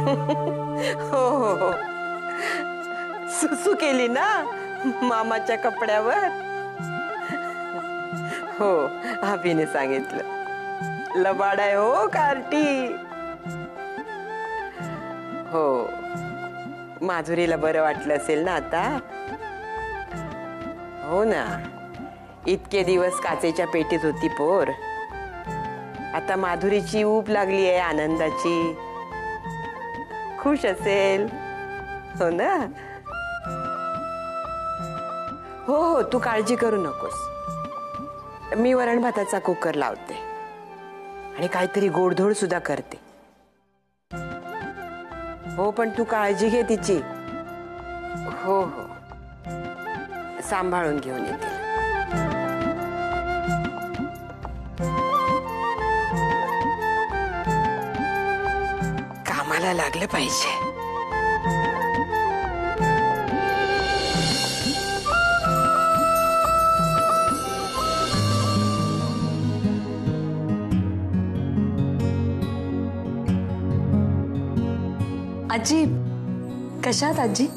हो हो हो, सुसू केली ना मामाच्या कपड्यावर. हो, अभिने सांगितलं. लबाड आहे हो कार्टी. हो, माधुरीला बरं वाटलं असेल ना आता. हो ना, इतके दिवस काचेच्या पेटीत होती पोर. आता माधुरीची ऊब लागली आहे आनंदाची. खुश असेल. हो ना. हो हो, तू काळजी करू नकोस. मी वरण भाताचा कुकर लावते आणि काहीतरी गोडधोड सुद्धा करते. हो, पण तू काळजी घे तिची. हो हो, सांभाळून घेऊन येते. कामाला लागलं पाहिजे. आजी कशात आजी?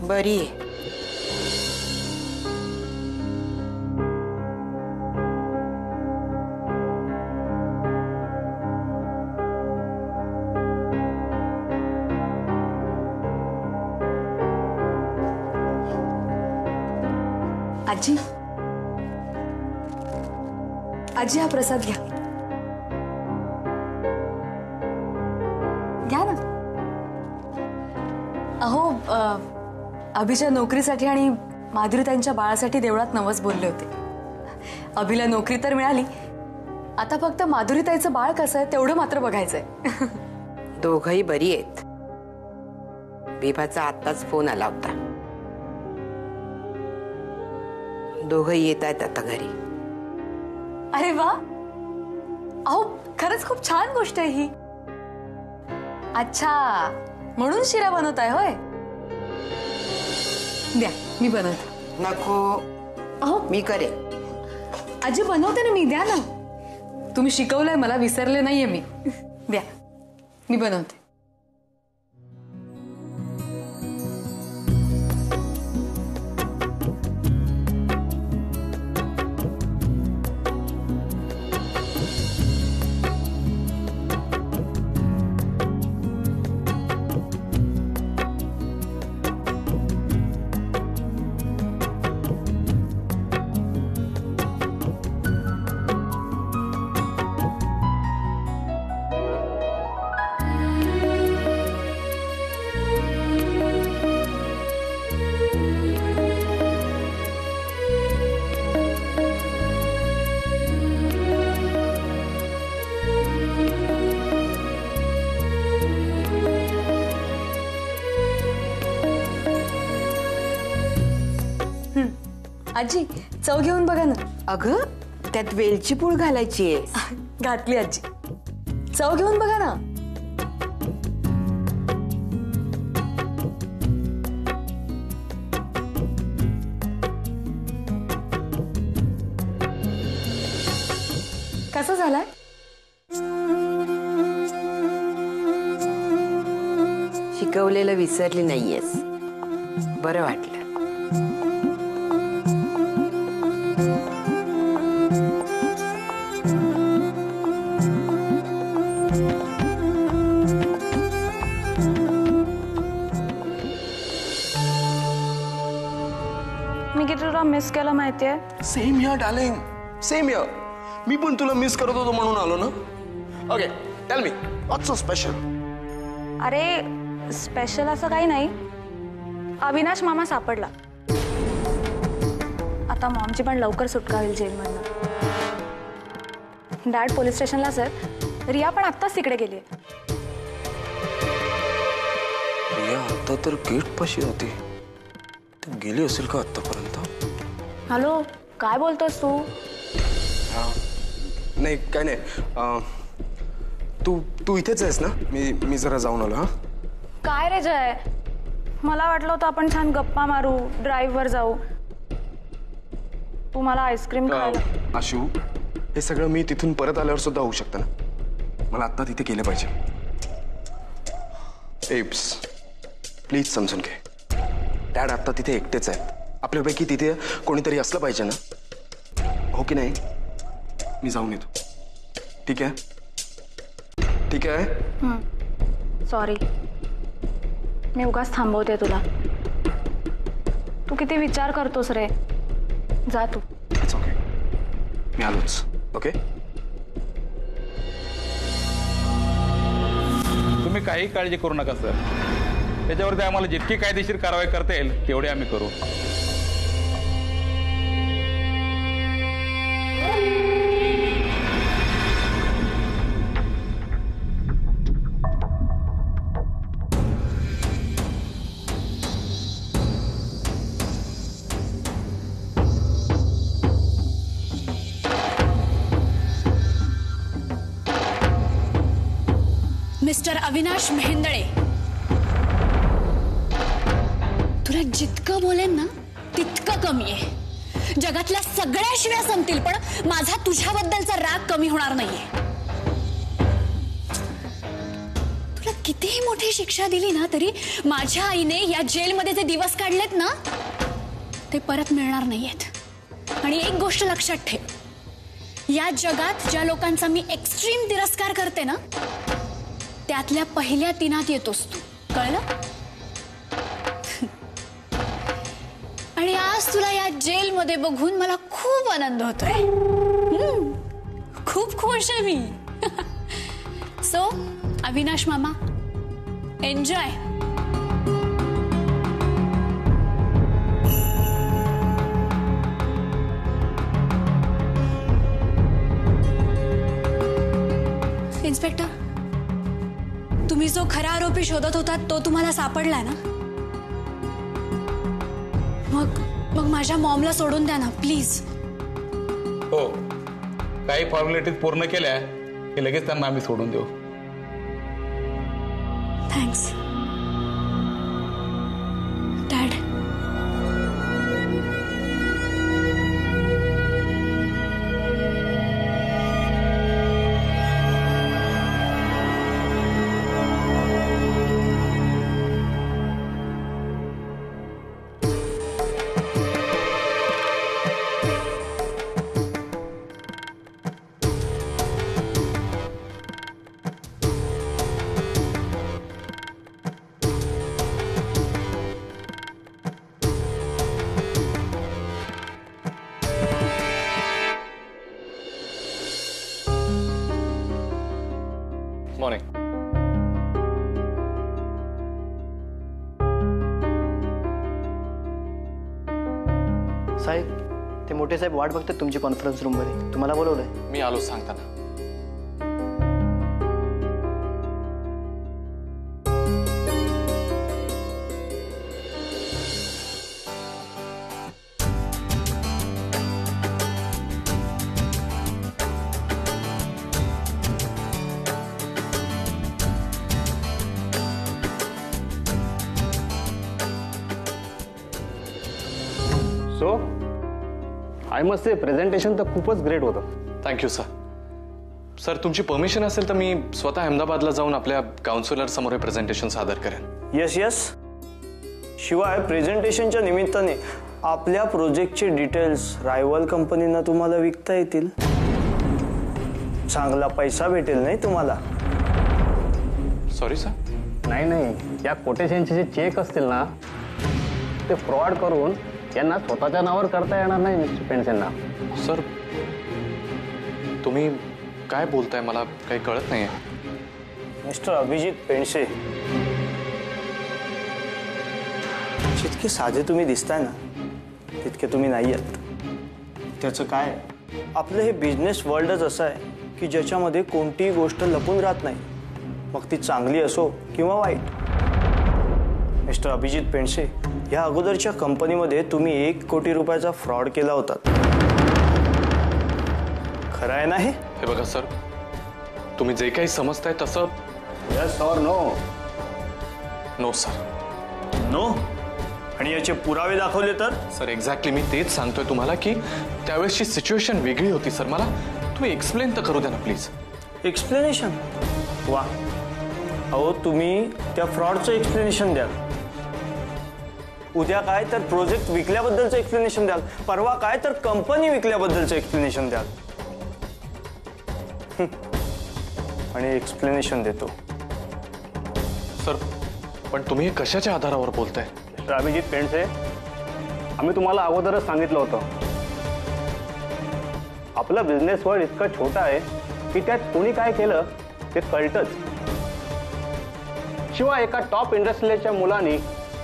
बरी आहे. आजी आजी, हा प्रसाद घ्या. घ्या ना. अहो, अभिच्या नोकरीसाठी आणि माधुरी त्यांच्या बाळासाठी देवळात नवस बोलले होते. अभिला नोकरी तर मिळाली, आता फक्त माधुरी ताईचं बाळ कसं आहे तेवढं मात्र बघायचंय. दोघही बरी आहेत. विभाचा आत्ताच फोन आला होता. दोघही येत आहेत आता घरी. अरे वा, अहो खरंच खूप छान गोष्ट आहे ही. अच्छा, म्हणून शिरा बनवताय होय? द्या, मी बनवते. नको. अहो, मी करे. आजी बनवते ना मी, द्या ना. तुम्ही शिकवलंय मला, विसरले नाहीये मी. द्या, मी बनवते. आजी, चव घेऊन बघा ना. अगं, त्यात वेलची पूड घालायची आहे. घातली आजी. चव घेऊन बघा ना. कसं झालाय? शिकवलेलं विसरली नाहीयेस. बरं वाटलं. मी किती तुला मिस केलं माहितीये? Same here darling, same here. मी पण तुला मिस करत होतो म्हणून आलो ना. Okay, tell me what's so special? अरे स्पेशल असं काही नाही. अविनाश मामा सापडला. आता मॉमची पण लवकर सुटका होईल जेलमधून. डॅड पोलीस स्टेशनला सर. रिया पण आत्ताच तिकडे गेली. रिया आता तर गेट पाशी होती. गेली असेल का आतापर्यंत? हॅलो, काय बोलतोस तू? नाही, काय नाही. तू इथेच आहेस ना? मी जरा जाऊन आलो. हा, काय रे जय, मला वाटलं होतं आपण छान गप्पा मारू, ड्राईव्ह वर जाऊ. तू मला आईस्क्रीम खायला. आशू, हे सगळं मी तिथून परत आल्यावर सुद्धा होऊ शकतं ना. मला आत्ता तिथे केलं पाहिजे. एप्स प्लीज समजून घे. डॅड आता तिथे एकटेच आहेत. आपल्यापैकी तिथे कोणीतरी असलं पाहिजे ना, हो की नाही? मी जाऊन येतो. ठीक आहे? ठीक आहे. सॉरी, मी उगाच थांबवते तुला. तू किती विचार करतोस रे. जा तू. इट्स ओके, मी आलोच. ओके, तुम्ही काही काळजी करू नका सर. त्याच्यावरती आम्हाला जितकी कायदेशीर कारवाई करता येईल तेवढी आम्ही करू. मिस्टर अविनाश मेहेंदळे, तुला जितकं बोलेन ना तितकं कमी आहे. जगातल्या सगळ्या शिव्या संपतील पण माझा तुझ्याबद्दलचा राग कमी होणार नाहीये. तुला कितीही मोठी शिक्षा दिली ना तरी माझ्या आईने या जेलमध्ये जे दिवस काढलेत ना ते परत मिळणार नाहीयेत. आणि एक गोष्ट लक्षात ठेव, या जगात ज्या लोकांचा मी एक्स्ट्रीम तिरस्कार करते ना त्यातल्या पहिल्या तिनात येतोस तू, कळलं? आणि आज तुला या जेलमध्ये बघून मला खूप आनंद होतोय. खूप खुश आहे मी. सो अविनाश मामा, एन्जॉय. इन्स्पेक्टर, तुम्ही जो खरा आरोपी शोधत होतात तो तुम्हाला सापडलाय ना? मग माझ्या मॉमला सोडून द्या ना प्लीज. हो, काही फॉर्मॅलिटीज पूर्ण केल्या की लगेच त्यांना आम्ही सोडून देऊ. Thanks dad. मॉर्निंग. साहेब, ते मोठे साहेब वाट बघतात तुमची कॉन्फरन्स रूममध्ये. तुम्हाला बोलवलंय. मी आलो सांगताना. So I must say presentation तर खूपच ग्रेट होतं. Thank you sir. सर तुमची परमिशन असेल तर मी स्वतः अहमदाबादला जाऊन आपल्या काउन्सिलर समोर हे प्रेझेंटेशन सादर करेन. Yes yes. शिवाय प्रेझेंटेशनच्या निमित्ताने आपल्या प्रोजेक्टचे डिटेल्स रायव्हल कंपनींना तुम्हाला विकता येतील. चांगला पैसा भेटेल नाही तुम्हाला. Sorry sir. नाही, या कोटेशनचे जे चेक असतील ना ते फ्रॉड करून यांना स्वतःच्या नावावर करता येणार नाही मिस्टर पेन्शनना. सर तुम्ही काय बोलताय मला काही कळत नाहीये. मिस्टर अभिजित पेंडसे, जितके साधे तुम्ही दिसताय ना तितके तुम्ही नाही आहात. त्याचं काय, आपलं हे बिझनेस वर्ल्डच असं आहे की ज्याच्यामध्ये कोणतीही गोष्ट लपून राहत नाही, मग ती चांगली असो किंवा वाईट. मिस्टर अभिजित पेंडसे, या अगोदरच्या कंपनीमध्ये तुम्ही 1 कोटी रुपयाचा फ्रॉड केला होता. खरं आहे ना हे? हे बघा सर, तुम्ही जे काही समजताय तसं. यस और नो? No sir. नो? आणि याचे पुरावे दाखवले तर? सर एक्झॅक्टली मी तेच सांगतोय तुम्हाला की त्यावेळेसची सिच्युएशन वेगळी होती. सर मला तुम्ही एक्सप्लेन तर करू द्या ना प्लीज. एक्सप्लेनेशन? वा, अहो तुम्ही त्या फ्रॉडचं एक्सप्लेनेशन द्याल, उद्या काय तर प्रोजेक्ट विकल्याबद्दलचं एक्सप्लेनेशन द्याल, परवा काय तर कंपनी विकल्याबद्दलचं एक्सप्लेनेशन द्याल. आणि एक्सप्लेनेशन देतो. सर पण तुम्ही हे कशाच्या आधारावर बोलताय? मिस्टर अभिजित पेंडसे, आम्ही तुम्हाला अगोदरच सांगितलं होतं, आपलं बिझनेस वर्ल्ड इतकं छोटं आहे की त्यात कोणी काय केलं ते कळतंच. शिवाय एका टॉप इंडस्ट्रीच्या मुलांनी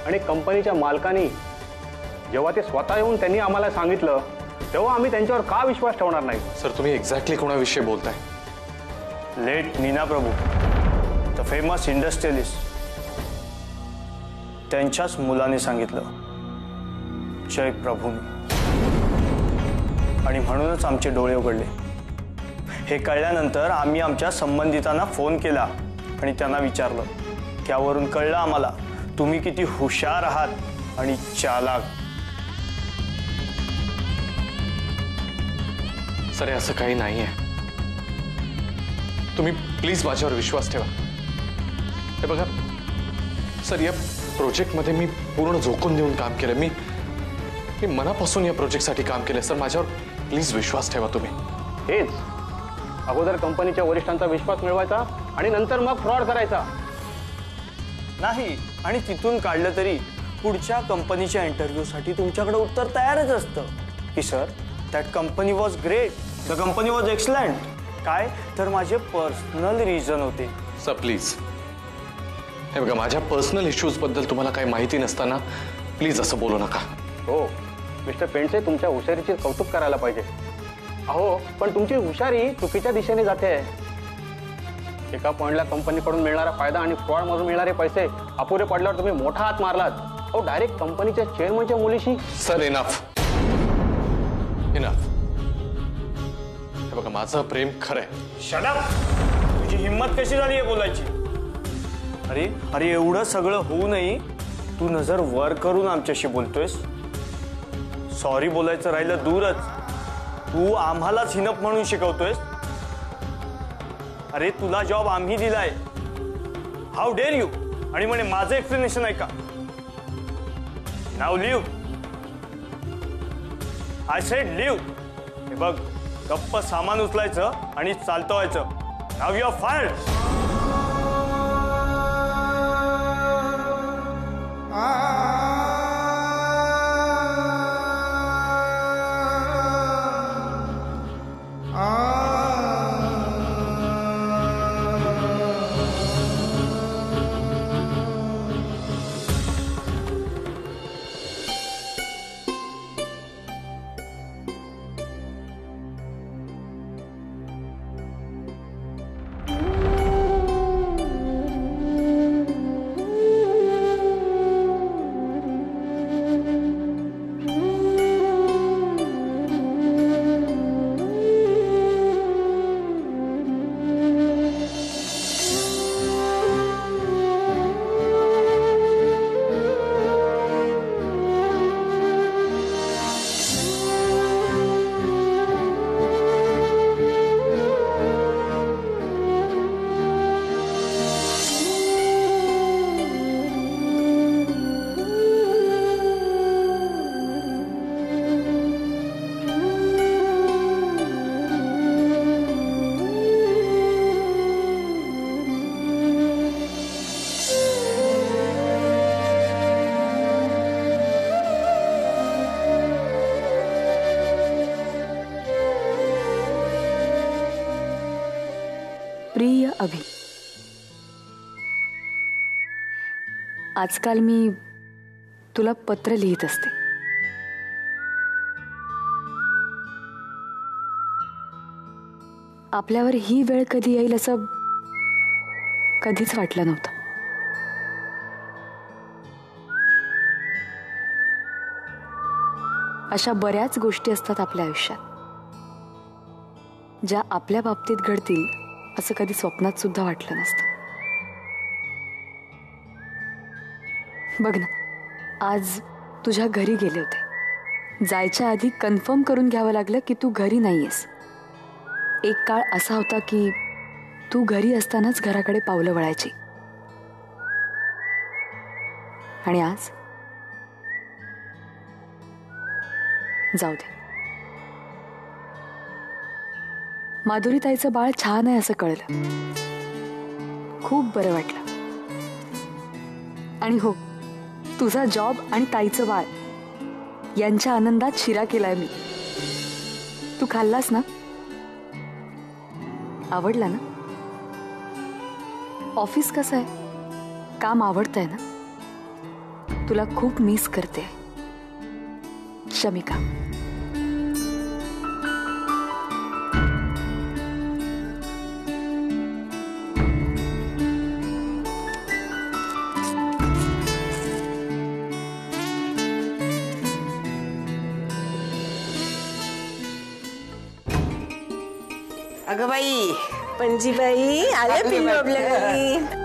आणि कंपनीच्या मालकांनी जेव्हा ते स्वतः येऊन त्यांनी आम्हाला सांगितलं तेव्हा आम्ही त्यांच्यावर का विश्वास ठेवणार नाही? सर तुम्ही एक्झॅक्टली कोणाविषयी बोलताय? Late Neena Prabhu, the famous industrialist, त्यांच्याच मुलाने सांगितलं, जय प्रभूंनी. आणि म्हणूनच आमचे डोळे उघडले. हे कळल्यानंतर आम्ही आमच्या संबंधितांना फोन केला आणि त्यांना विचारलं. त्यावरून कळलं आम्हाला तुम्ही किती हुशार आहात आणि चालाक. सर असं काही नाहीये, तुम्ही प्लीज माझ्यावर विश्वास ठेवा. हे बघा सर, या प्रोजेक्टमध्ये मी पूर्ण झोकून देऊन काम केलं. मी मनापासून या प्रोजेक्टसाठी काम केलं. सर माझ्यावर प्लीज विश्वास ठेवा तुम्ही. हेच अगोदर कंपनीच्या वरिष्ठांचा विश्वास मिळवायचा आणि नंतर मग फ्रॉड करायचा नाही. आणि तिथून काढलं तरी पुढच्या कंपनीच्या इंटरव्ह्यूसाठी तुमच्याकडे उत्तर तयारच असतं की sir that company was great, the company was excellent. काय तर माझे पर्सनल रिझन होते. सर प्लीज, हे बघा माझ्या पर्सनल इश्यूज बद्दल तुम्हाला काही माहिती नसताना प्लीज असं बोलू नका. हो मिस्टर पेंडसे, तुमच्या हुशारीचे कौतुक करायला पाहिजे. अहो पण तुमची हुशारी चुकीच्या दिशेने जाते. एका पॉइंटला कंपनीकडून मिळणारा फायदा आणि फ्रॉड मधून मिळणारे पैसे अपुरे पडल्यावर तुम्ही मोठा हात मारलात. अहो डायरेक्ट कंपनीच्या चेअरमनच्या मुलीशी. Sir enough enough. हे बघा माझं प्रेम खरंय. Shut up. तुझी हिम्मत कशी झाली आहे बोलायची? अरे अरे एवढं सगळं होऊनही तू नजर वर करून आमच्याशी बोलतोयस. सॉरी बोलायचं राहिलं दूरच, तू आम्हालाच हिनप म्हणून शिकवतोयस. अरे तुला जॉब आम्ही दिलाय, हाऊ डेअर यू. आणि म्हणे माझं एक्सप्लेनेशन ऐका. Now leave. I said leave. हे बघ गप्प सामान उचलायचं आणि चालतं व्हायचं. Now you are fired. प्रिय अभि, आजकाल मी तुला पत्र लिहित असते. आपल्यावर ही वेळ कधी येईल असं कधीच वाटलं नव्हतं. अशा बऱ्याच गोष्टी असतात आपल्या आयुष्यात ज्या आपल्या बाबतीत घडतील असं कधी स्वप्नात सुद्धा वाटलं नसतं. बघ ना, आज तुझ्या घरी गेले होते. जायच्या आधी कन्फर्म करून घ्यावं लागलं की तू घरी नाहीयेस. एक काळ असा होता की तू घरी असतानाच घराकडे पावलं वळायची. आणि आज जाऊ दे. माधुरीताईचं बाळ छान आहे असं कळलं. खूप बरं वाटलं. आणि हो, तुझा जॉब आणि ताईचं बाळ यांच्या आनंदात शिरा केलाय मी. तू खाल्लास ना? आवडला ना? ऑफिस कसं आहे? काम आवडतंय ना? तुला खूप मिस करते शमिका. अगं बाई, पणजीबाई आले पिंपळी.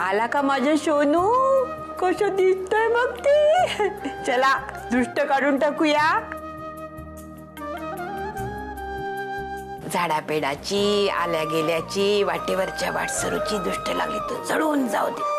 आला का माझं सोनू? कसं दिसतंय मग ते? चला दृष्ट काढून टाकूया. झाडापेडाची, आल्या गेल्याची, वाटेवरच्या वाटसरूची दृष्ट लागली तर जळून जाऊ दे.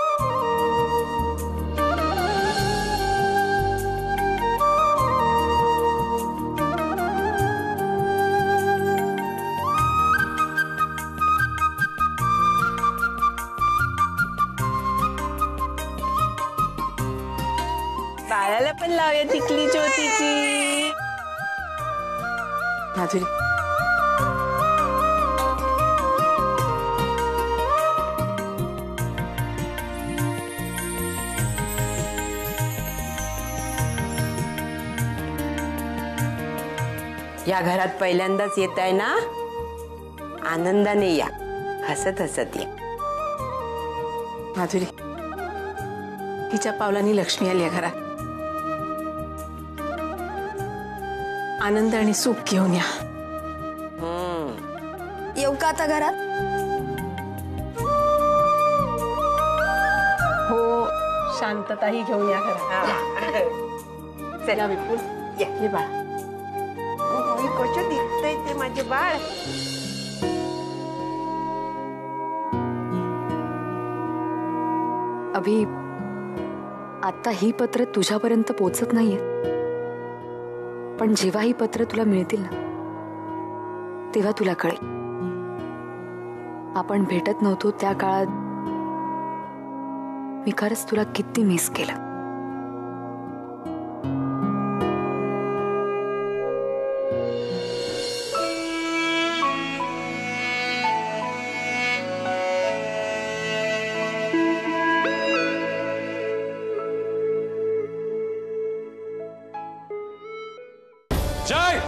बाळाला पण लावूया टिकली ज्योतीची. माधुरी, या घरात पहिल्यांदाच येत आहे ना? आनंदाने या, हसत हसत या. माधुरी, तिच्या पावलांनी लक्ष्मी आली या घरात. आनंद आणि सुख घेऊन या. येऊ का आता घरात? हो, शांतताही घेऊन या घरात. चला विपुल, ये बाळा. कसं दिसतंय ते माझे बाळ. अभि, आता ही पत्र तुझ्यापर्यंत पोचत नाहीये, पण जेव्हा ही पत्र तुला मिळतील ना, तेव्हा तुला कळेल. आपण भेटत नव्हतो त्या काळात मी खरंच तुला किती मिस केलं. जय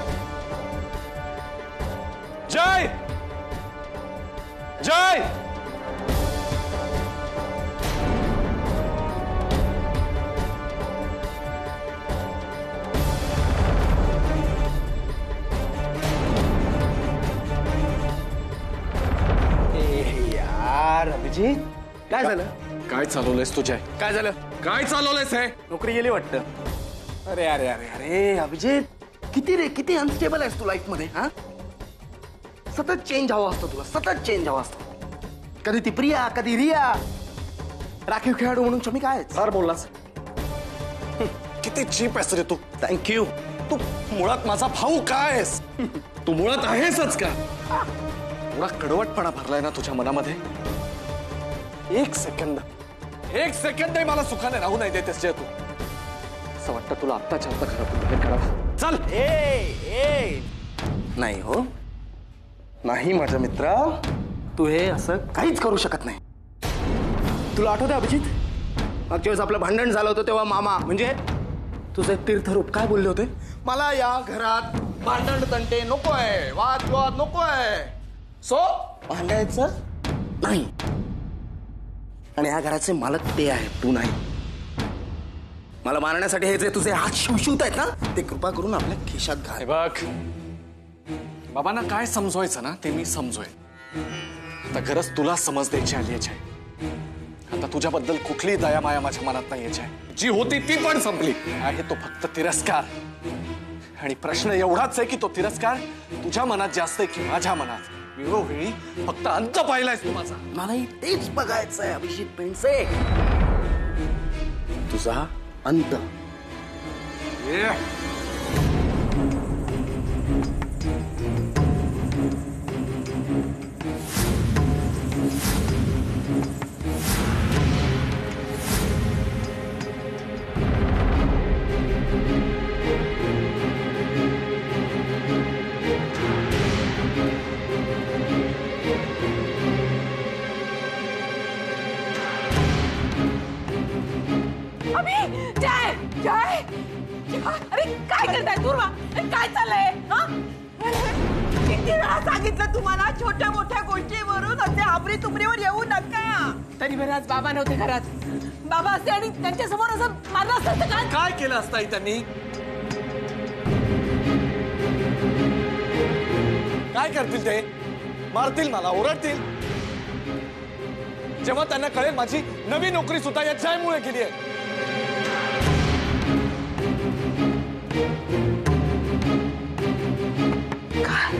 जय जय. यार अभिजित, काय झालं? काय चालवलंयस तू जय? काय झालं? काय चालवलंयस हे? नोकरी गेली वाटतं. अरे अरे अरे अरे अभिजित, किती अनस्टेबल आहेस तू लाईफ मध्ये. हा, सतत चेंज हवा असतो तुला, सतत चेंज हवा असतो. कधी ती प्रिया, कधी रिया. राखीव खेळाडू म्हणून शमी काय फार बोललास. किती चीप आहेस रे तू. थँक्यू. तू मुळात माझा भाऊ काय आहेस? तू मुळात आहेसच का? एवढा कडवटपणा भरलाय ना तुझ्या मनामध्ये. एक सेकंद मला सुखाने राहू नाही देतेस जय तू. असं वाटतं तुला आत्ताच्या आत्ता घरातून बाहेर काढावं. चल. ए नाही हो, नाही माझा मित्र, तू हे असं काहीच करू शकत नाही. तुला आठवतं अभिजित, मागच्या वेळेस आपलं भांडण झालं होतं तेव्हा मामा म्हणजे तुझे तीर्थरूप काय बोलले होते? मला या घरात भांडण तंटे नकोय, वाद नकोय, सो भांडायचं नाही. आणि या घराचे मालक ते आहे, तू नाही. मला मारण्यासाठी हे जे तुझे हात शिवशिवत आहेत ना, ते कृपा करून आपल्या खिशात घाल. बघ, बाबांना काय समजवायचं ना ते मी समजोय. आता गरज तुला समज द्यायची आली आहे. आता तुझ्याबद्दल कुठली दया माया माझ्या मनात नाही आहे. जी होती ती पण संपली आहे. तो फक्त तिरस्कार. आणि प्रश्न एवढाच आहे की तो तिरस्कार तुझ्या मनात जास्त आहे की माझ्या मनात. वेळोवेळी फक्त अंत पाहिलायस तू माझा. मलाही तेच बघायचंय अभिजित पेंडसे, तुझा अंत. अरे काय करताय दुर्वा? काय चाललंय? किती वेळा सांगितलं तुम्हाला छोट्या मोठ्या गोष्टीवरून असे आबरी तुमरीवर येऊ नका. तरी बरं आज बाबा नव्हते घरात. बाबा असते आणि त्यांच्या समोर असं मारलं असतं तर काय? काय केलं असतं त्यांनी? काय करतील ते? मारतील, मला ओरडतील. जेव्हा त्यांना कळेल माझी नवी नोकरी सुद्धा या जयमुळे केली आहे. काय